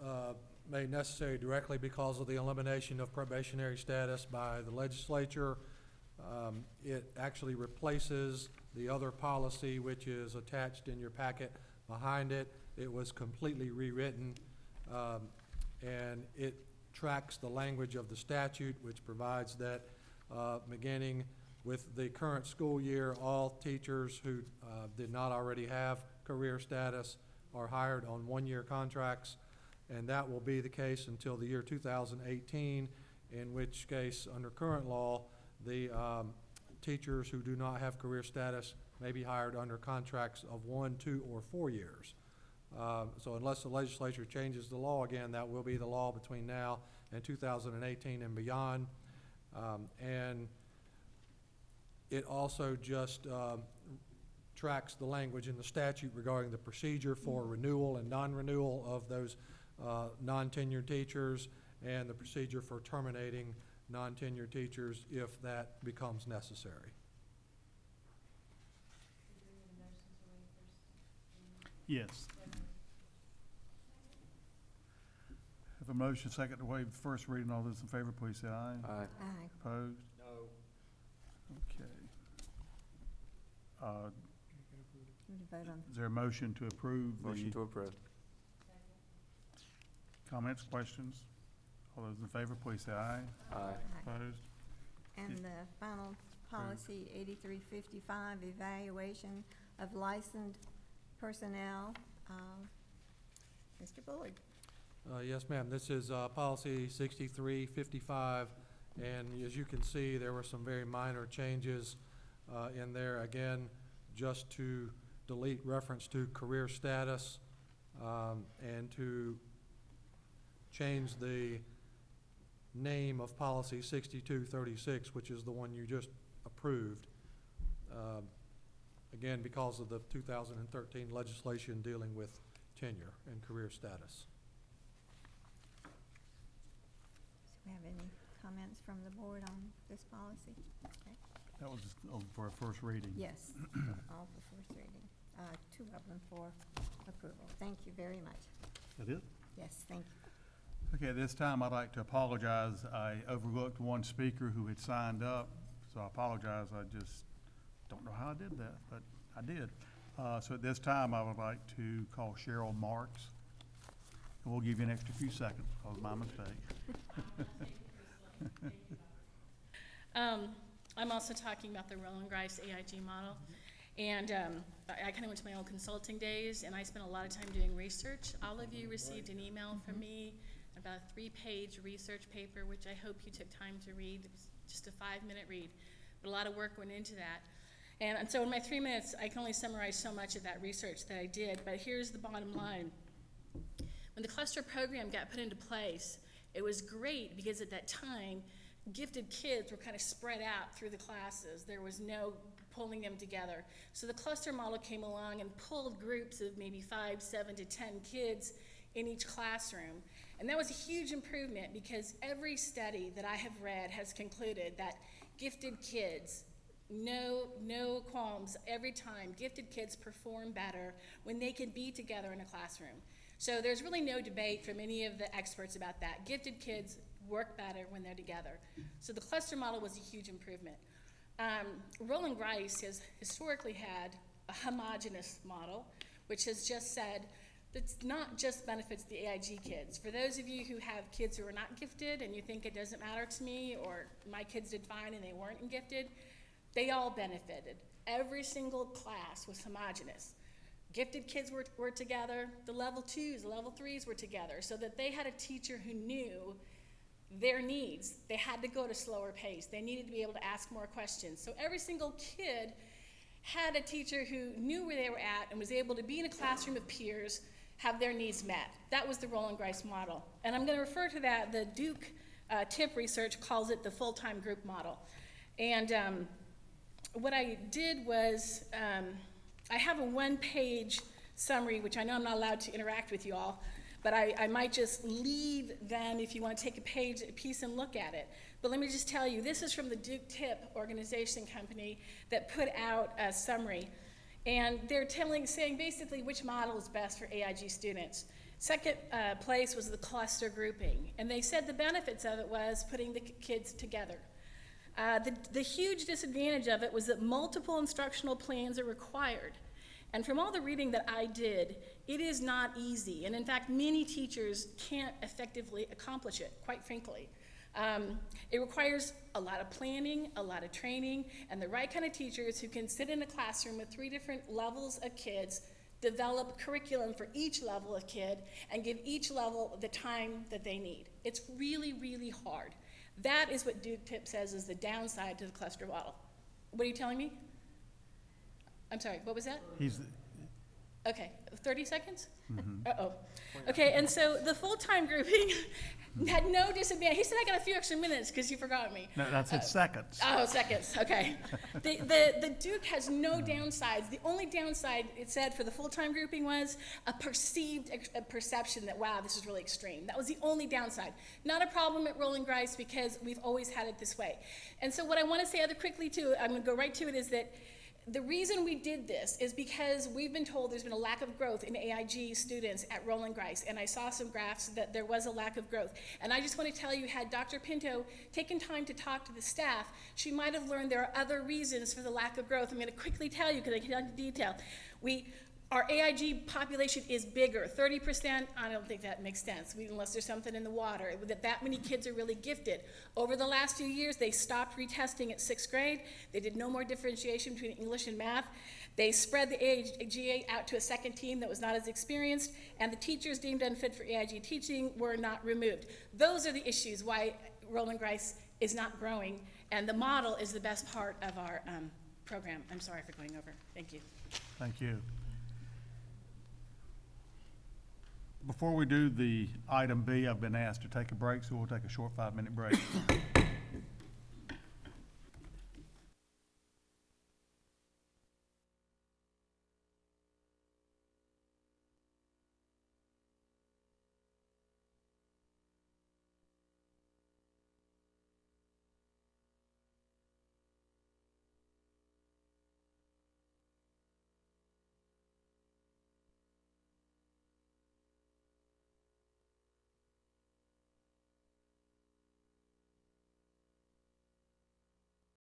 [SPEAKER 11] made necessary directly because of the elimination of probationary status by the legislature. It actually replaces the other policy which is attached in your packet behind it. It was completely rewritten, and it tracks the language of the statute, which provides that beginning with the current school year, all teachers who did not already have career status are hired on one-year contracts, and that will be the case until the year 2018, in which case, under current law, the teachers who do not have career status may be hired under contracts of 1, 2, or 4 years. So unless the legislature changes the law again, that will be the law between now and 2018 and beyond. And it also just tracks the language in the statute regarding the procedure for renewal and non-renewal of those non-tenured teachers, and the procedure for terminating non-tenured teachers if that becomes necessary.
[SPEAKER 1] Yes. Have a motion second to waive the first reading. All those in favor, please say aye.
[SPEAKER 9] Aye.
[SPEAKER 10] Aye.
[SPEAKER 1] Opposed?
[SPEAKER 5] No.
[SPEAKER 1] Okay.
[SPEAKER 10] We need to vote on.
[SPEAKER 1] Is there a motion to approve?
[SPEAKER 9] Motion to approve.
[SPEAKER 1] Comments, questions? All those in favor, please say aye.
[SPEAKER 9] Aye.
[SPEAKER 1] Opposed?
[SPEAKER 10] And the final policy, 8355, evaluation of licensed personnel. Mr. Bullard.
[SPEAKER 11] Yes, ma'am. This is policy 6355, and as you can see, there were some very minor changes in there. Again, just to delete reference to career status and to change the name of policy 6236, which is the one you just approved, again, because of the 2013 legislation dealing with tenure and career status.
[SPEAKER 10] Do we have any comments from the board on this policy? Okay.
[SPEAKER 1] That was for a first reading.
[SPEAKER 10] Yes, all for first reading. 2 of them for approval. Thank you very much.
[SPEAKER 1] That it?
[SPEAKER 10] Yes, thank you.
[SPEAKER 1] Okay, at this time, I'd like to apologize. I overlooked one speaker who had signed up, so I apologize. I just don't know how I did that, but I did. So at this time, I would like to call Cheryl Marks. And we'll give you an extra few seconds, because of my mistake.
[SPEAKER 2] I'm also talking about the Roland Grice AIG model. And I kind of went to my own consulting days, and I spent a lot of time doing research. All of you received an email from me about a 3-page research paper, which I hope you took time to read. It was just a 5-minute read, but a lot of work went into that. And so in my 3 minutes, I can only summarize so much of that research that I did, but here's the bottom line. When the cluster program got put into place, it was great because at that time, gifted kids were kind of spread out through the classes. There was no pulling them together. So the cluster model came along and pulled groups of maybe 5, 7 to 10 kids in each classroom. And that was a huge improvement because every study that I have read has concluded that gifted kids, no qualms, every time, gifted kids perform better when they can be together in a classroom. So there's really no debate from any of the experts about that. Gifted kids work better when they're together. So the cluster model was a huge improvement. Roland Grice has historically had a homogeneous model, which has just said that not just benefits the AIG kids. For those of you who have kids who are not gifted and you think it doesn't matter to me, or my kids did fine and they weren't gifted, they all benefited. Every single class was homogeneous. Gifted kids were together, the level 2s, the level 3s were together, so that they had a teacher who knew their needs. They had to go at a slower pace. They needed to be able to ask more questions. So every single kid had a teacher who knew where they were at and was able to be in a classroom of peers, have their needs met. That was the Roland Grice model. And I'm going to refer to that. The Duke TIP research calls it the full-time group model. And what I did was I have a 1-page summary, which I know I'm not allowed to interact with you all, but I might just leave them if you want to take a piece and look at it. But let me just tell you, this is from the Duke TIP organization company that put out a summary. And they're saying basically which model is best for AIG students. Second place was the cluster grouping, and they said the benefits of it was putting the kids together. The huge disadvantage of it was that multiple instructional plans are required. And from all the reading that I did, it is not easy. And in fact, many teachers can't effectively accomplish it, quite frankly. It requires a lot of planning, a lot of training, and the right kind of teachers who can sit in a classroom with 3 different levels of kids, develop curriculum for each level of kid, and give each level the time that they need. It's really, really hard. That is what Duke Tip says is the downside to the cluster model. What are you telling me? I'm sorry, what was that? Okay, 30 seconds? Uh-oh. Okay, and so the full-time grouping had no disadvantage. He said I got a few extra minutes because you forgot me.
[SPEAKER 12] No, that's in seconds.
[SPEAKER 2] Oh, seconds, okay. The Duke has no downsides. The only downside, it said, for the full-time grouping was a perception that, wow, this is really extreme. That was the only downside. Not a problem at Roland Grice because we've always had it this way. And so what I want to say other quickly, too, I'm going to go right to it, is that the reason we did this is because we've been told there's been a lack of growth in AIG students at Roland Grice, and I saw some graphs that there was a lack of growth. And I just want to tell you, had Dr. Pinto taken time to talk to the staff, she might have learned there are other reasons for the lack of growth. I'm going to quickly tell you because I can get into detail. Our AIG population is bigger, 30%, I don't think that makes sense, unless there's something in the water, that many kids are really gifted. Over the last few years, they stopped retesting at 6th grade. They did no more differentiation between English and math. They spread the AIGA out to a second team that was not as experienced, and the teachers deemed unfit for AIG teaching were not removed. Those are the issues why Roland Grice is not growing, and the model is the best part of our program. I'm sorry for going over. Thank you.
[SPEAKER 12] Thank you. Before we do the item B, I've been asked to take a break, so we'll take a short 5-minute break.